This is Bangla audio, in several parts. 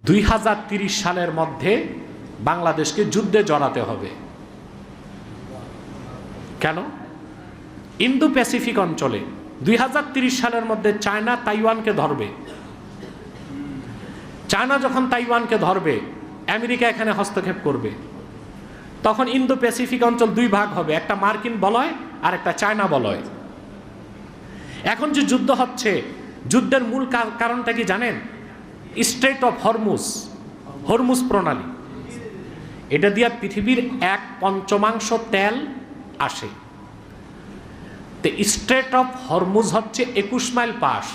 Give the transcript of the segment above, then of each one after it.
2030 সালের মধ্যে বাংলাদেশকে যুদ্ধে জড়াতে হবে। কেন? ইন্দো প্যাসিফিক অঞ্চলে 2030 সালের মধ্যে চায়না তাইওয়ানকে ধরবে। চায়না যখন তাইওয়ানকে ধরবে, আমেরিকা এখানে হস্তক্ষেপ করবে। তখন ইন্দো প্যাসিফিক অঞ্চল দুই ভাগ হবে, একটা মার্কিন বলয় আর একটা চায়না বলয়। এখন যে যুদ্ধ হচ্ছে, যুদ্ধের মূল কারণটা কি জানেন? স্ট্রেট অফ হরমুজ প্রণালী। এটা দিয়ে পৃথিবীর 1/5 তেল আসে। তো স্ট্রেট অফ হরমুজ হচ্ছে 21 মাইল পাস।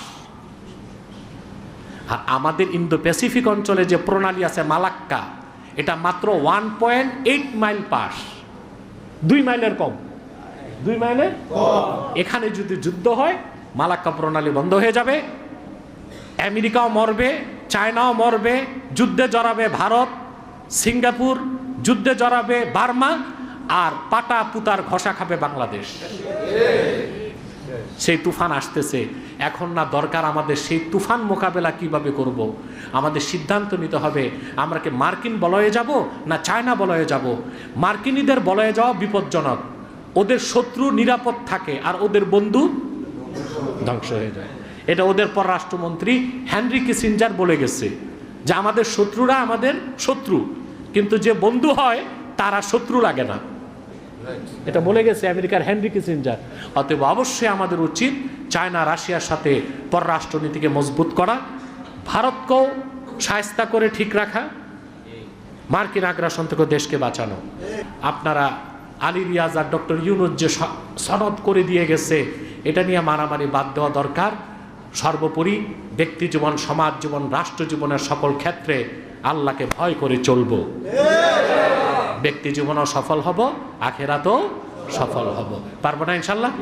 আর আমাদের ইন্দো প্যাসিফিক অঞ্চলে যে প্রণালী আছে মালাক্কা, এটা মাত্র 1.8 মাইল পাস। 2 মাইলের কম। 2 মাইলের কম। এখানে যদি যুদ্ধ হয়, মালাক্কা প্রণালী বন্ধ হয়ে যাবে, আমেরিকাও মরবে, চায়নাও মরবে, যুদ্ধে জড়াবে ভারত, সিঙ্গাপুর, যুদ্ধে জড়াবে বার্মা, আর পাটা পুতার ঘষা খাবে বাংলাদেশ। সেই তুফান আসতেছে। এখন না দরকার আমাদের সেই তুফান মোকাবেলা কিভাবে করব। আমাদের সিদ্ধান্ত নিতে হবে, আমরা কি মার্কিন বলয়ে যাব না চায়না বলয়ে যাব। মার্কিনীদের বলয়ে যাওয়া বিপজ্জনক, ওদের শত্রু নিরাপদ থাকে আর ওদের বন্ধু ধ্বংস হয়ে যায়। এটা ওদের পররাষ্ট্রমন্ত্রী হেনরি কিসিঞ্জার বলে গেছে যে আমাদের শত্রুরা আমাদের শত্রু, কিন্তু যে বন্ধু হয় তারা শত্রু লাগে না। এটা বলে গেছে আমেরিকার হেনরি কিসিঞ্জার। অতএব অবশ্যই আমাদের উচিত চায়না রাশিয়ার সাথে পররাষ্ট্রনীতিকে মজবুত করা, ভারতকেও শায়েস্তা করে ঠিক রাখা, মার্কিন আগ্রাসন থেকে দেশকে বাঁচানো। আপনারা আলী রিয়াজ আর ডক্টর ইউনূস যে সনদ করে দিয়ে গেছে, এটা নিয়ে মারামারি বাদ দেওয়া দরকার। সর্বোপরি ব্যক্তি জীবন, সমাজ জীবন, রাষ্ট্র জীবনের সকল ক্ষেত্রে আল্লাহকে ভয় করে চলব। ব্যক্তি জীবনও সফল হব, আখেরাতেও সফল হব। পারবো না ইনশাল্লাহ?